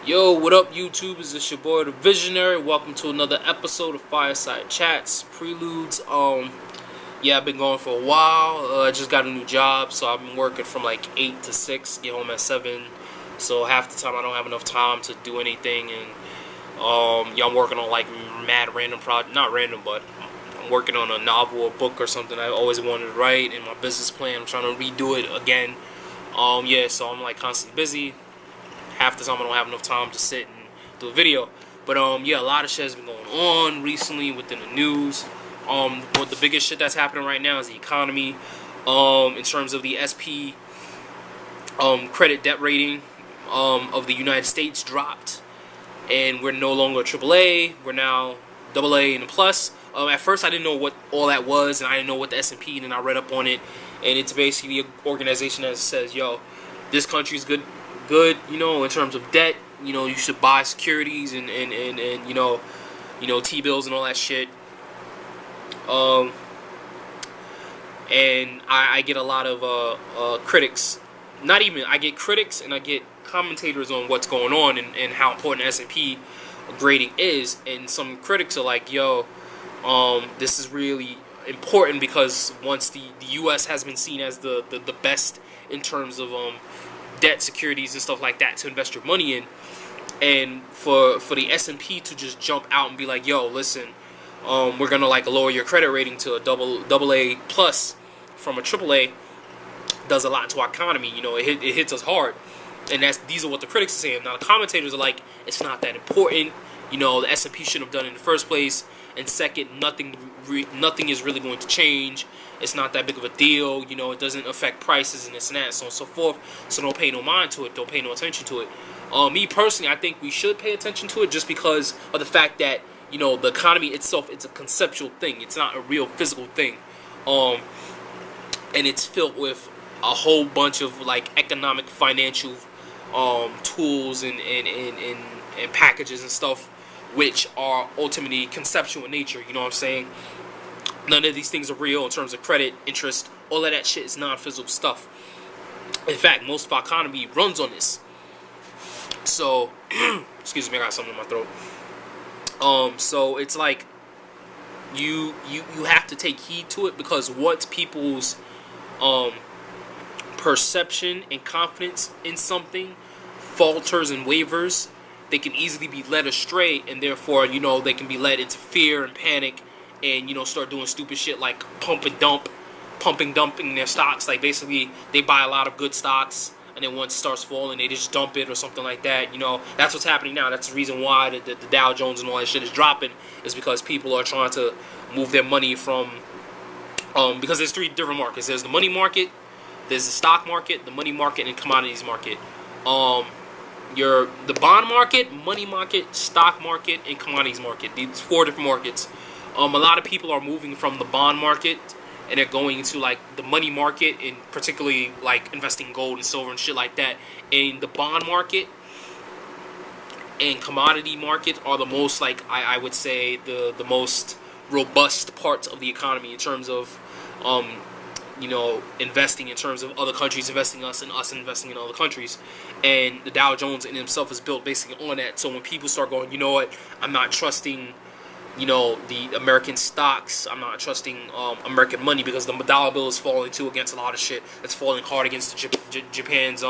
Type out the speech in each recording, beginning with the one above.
Yo, what up, YouTube? It's your boy, the Visionary. Welcome to another episode of Fireside Chats, Preludes. Yeah, I've been going for a while. I just got a new job, so I've been working from like 8 to 6, get home at 7. So half the time I don't have enough time to do anything, and yeah, I'm working on like mad random project, not random, but I'm working on a novel or book or something I always wanted to write, and my business plan, I'm trying to redo it again. Yeah, so I'm like constantly busy. Half the time I don't have enough time to sit and do a video. But yeah, a lot of shit has been going on recently within the news. What the biggest shit that's happening right now is the economy. In terms of the SP credit debt rating of the United States dropped, and we're no longer AAA. We're now AA and a plus. At first I didn't know what all that was, and I didn't know what the S&P, and then I read up on it, and it's basically an organization that says, yo, this country's good, you know, in terms of debt. You know, you should buy securities and you know, T-bills and all that shit. And I get a lot of critics. Not even, I get critics and I get commentators on what's going on and how important S&P grading is. And some critics are like, yo, this is really important because once the U.S. has been seen as the best in terms of debt securities and stuff like that to invest your money in, and for the S&P to just jump out and be like, yo, listen, we're gonna like lower your credit rating to a double A plus from a AAA, does a lot to our economy. You know, it hits us hard, and these are what the critics are saying. Now the commentators are like, it's not that important. You know, the S&P shouldn't have done it in the first place, and second, nothing is really going to change. It's not that big of a deal. You know, it doesn't affect prices and this and that, so on and so forth. So don't pay no mind to it. Don't pay no attention to it. Me personally, I think we should pay attention to it just because of the fact that, you know, the economy itself, it's a conceptual thing. It's not a real physical thing. And it's filled with a whole bunch of like economic, financial tools and packages and stuff, which are ultimately conceptual in nature. You know what I'm saying? None of these things are real in terms of credit, interest. All of that shit is non-physical stuff. In fact, most of our economy runs on this. So, excuse me, I got something in my throat. So it's like you have to take heed to it, because once people's perception and confidence in something falters and wavers, they can easily be led astray, and therefore, you know, they can be led into fear and panic, and, you know, start doing stupid shit like pumping dumping their stocks. Like basically they buy a lot of good stocks, and then once it starts falling, they just dump it or something like that. You know, that's what's happening now. That's the reason why the Dow Jones and all that shit is dropping, is because people are trying to move their money from because there's three different markets. There's the money market, there's the stock market, the money market, and commodities market. The bond market, money market, stock market, and commodities market. These four different markets. A lot of people are moving from the bond market, and they're going into like the money market, and particularly like investing in gold and silver and shit like that. And the bond market and commodity market are the most, like, I would say the most robust parts of the economy in terms of you know, investing, in terms of other countries investing in us and us investing in other countries. And the Dow Jones in himself is built basically on that. So when people start going, you know what, I'm not trusting, you know, the American stocks, I'm not trusting American money, because the dollar bill is falling too against a lot of shit. It's falling hard against Japan's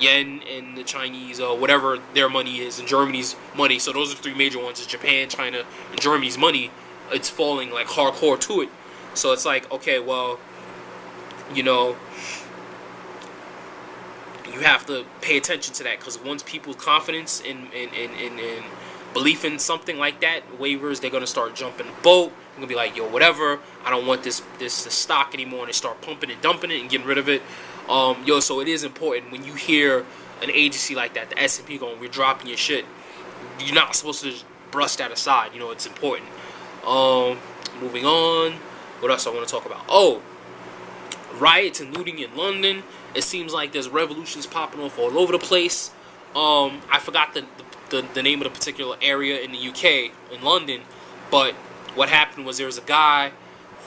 yen, and the Chinese whatever their money is, and Germany's money. So those are the three major ones: is Japan, China, and Germany's money. It's falling like hardcore to it. So it's like, okay, well, you know, you have to pay attention to that, because once people's confidence in belief in something like that wavers, they're gonna start jumping the boat. They're gonna be like, yo, whatever, I don't want this stock anymore, and they start pumping and dumping it and getting rid of it. So it is important when you hear an agency like that, the S&P, going, we're dropping your shit. You're not supposed to just brush that aside. You know, it's important. Moving on. What else I want to talk about? Oh, riots and looting in London. It seems like there's revolutions popping off all over the place. I forgot the name of the particular area in the UK, in London, but what happened was there was a guy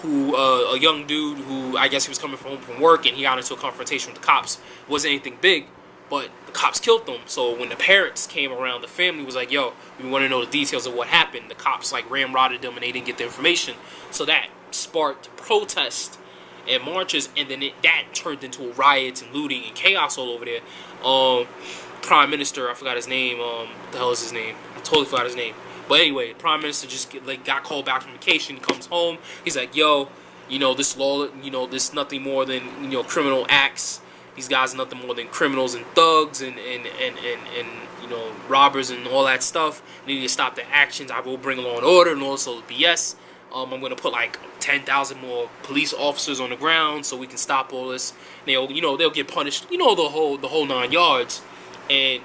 who, a young dude who, I guess he was coming home from work, and he got into a confrontation with the cops. It wasn't anything big, but the cops killed them. So when the parents came around, the family was like, yo, we want to know the details of what happened. The cops like ramrodded them and they didn't get the information. So that sparked protest and marches, and then that turned into riots and looting and chaos all over there. Prime Minister, I forgot his name. What the hell is his name? I totally forgot his name. But anyway, Prime Minister just got called back from vacation. He comes home. He's like, yo, this law, this nothing more than, criminal acts. These guys are nothing more than criminals and thugs and robbers and all that stuff. They need to stop their actions. I will bring law and order and also BS. I'm going to put like 10,000 more police officers on the ground so we can stop all this. They'll get punished. The whole 9 yards. And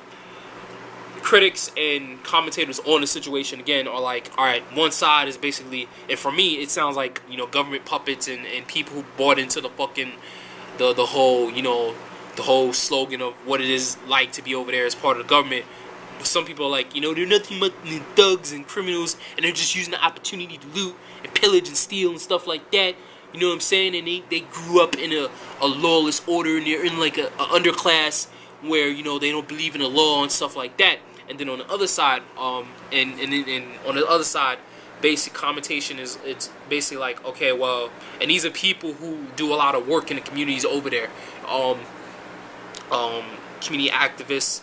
critics and commentators on the situation again are like, all right, one side is basically, and for me it sounds like government puppets and people who bought into the fucking the whole slogan of what it is like to be over there as part of the government. But some people are like, they're nothing but thugs and criminals, and they're just using the opportunity to loot and pillage and steal and stuff like that. You know what I'm saying? And they grew up in a lawless order, and they're in like a underclass where they don't believe in the law and stuff like that. And then on the other side, and on the other side, basic commentation is, it's basically like, okay, well, and these are people who do a lot of work in the communities over there, community activists,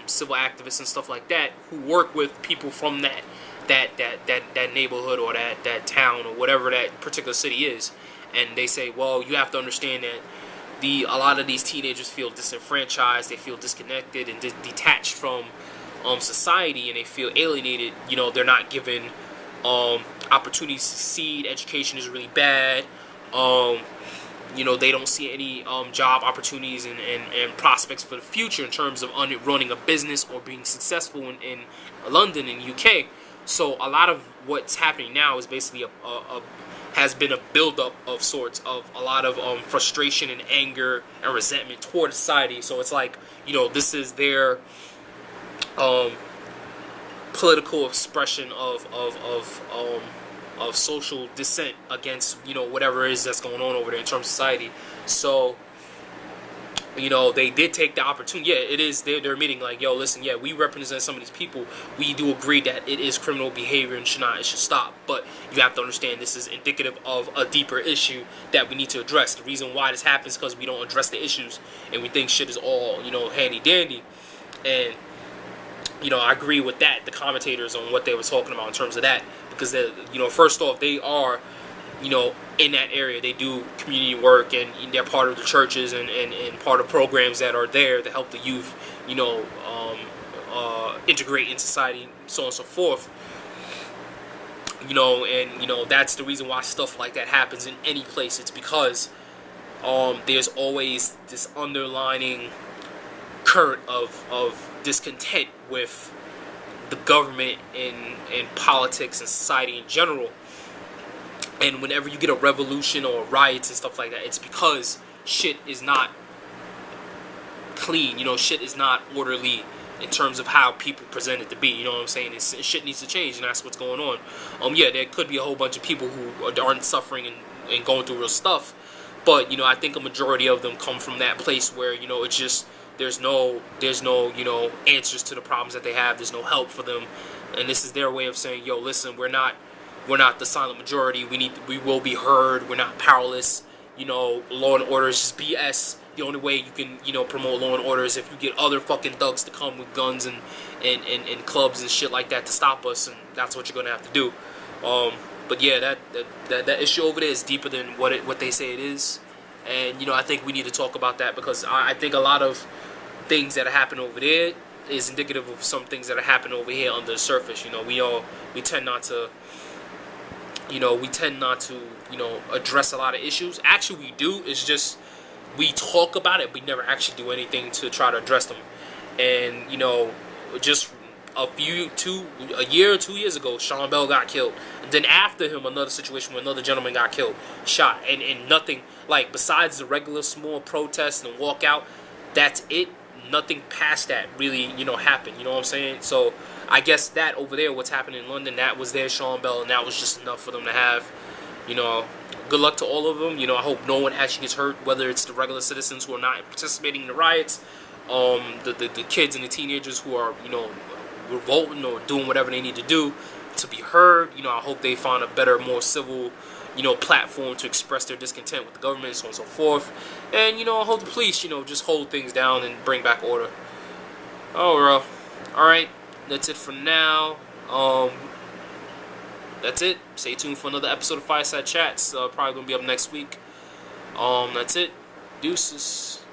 civil activists and stuff like that, who work with people from that neighborhood or that town or whatever that particular city is. And they say, well, you have to understand that a lot of these teenagers feel disenfranchised, they feel disconnected and detached from society, and they feel alienated. They're not given opportunities to succeed. Education is really bad. They don't see any job opportunities and prospects for the future in terms of running a business or being successful in London and UK. So a lot of what's happening now is basically has been a buildup of sorts of a lot of frustration and anger and resentment toward society. So it's like, this is their political expression of social dissent against whatever it is that's going on over there in terms of society. So they did take the opportunity. Yeah, it is. They're admitting like, yo, listen, yeah, we represent some of these people. We do agree that it is criminal behavior and it should stop. But you have to understand this is indicative of a deeper issue that we need to address. The reason why this happens is because we don't address the issues and we think shit is all handy dandy. And I agree with that. The commentators on what they were talking about in terms of that, because first off, they are in that area. They do community work and they're part of the churches and part of programs that are there to help the youth integrate in society, so on and so forth. And that's the reason why stuff like that happens in any place. It's because there's always this underlining current of discontent with the government and politics and society in general. And whenever you get a revolution or riots and stuff like that, it's because shit is not clean. Shit is not orderly in terms of how people present it to be. You know what I'm saying? Shit needs to change, and that's what's going on. Yeah, there could be a whole bunch of people who aren't suffering and going through real stuff, but I think a majority of them come from that place where it's just there's no answers to the problems that they have. There's no help for them, and this is their way of saying, yo, listen, we're not the silent majority. We will be heard. We're not powerless. Law and order is just BS. The only way you can promote law and order is if you get other fucking thugs to come with guns and clubs and shit like that to stop us, and that's what you're gonna have to do. But yeah, that issue over there is deeper than what they say it is, and I think we need to talk about that, because I think a lot of things that happen over there is indicative of some things that are happening over here under the surface. We tend not to address a lot of issues. Actually, we do. It's just we talk about it, we never actually do anything to try to address them. And just a year or 2 years ago, Sean Bell got killed. And then after him, another situation where another gentleman got killed, shot, and nothing like besides the regular small protests and walkout. That's it. Nothing past that really happened. You know what I'm saying? So I guess that over there, what's happening in London, that was their Sean Bell, and that was just enough for them to have. Good luck to all of them. I hope no one actually gets hurt, whether it's the regular citizens who are not participating in the riots, the kids and the teenagers who are, you know, revolting or doing whatever they need to do to be heard. You know, I hope they find a better, more civil, you know, platform to express their discontent with the government and so on and so forth. And, you know, I hope the police, you know, just hold things down and bring back order. Oh, well. Alright, that's it for now. That's it. Stay tuned for another episode of Fireside Chats. Probably gonna be up next week. That's it. Deuces.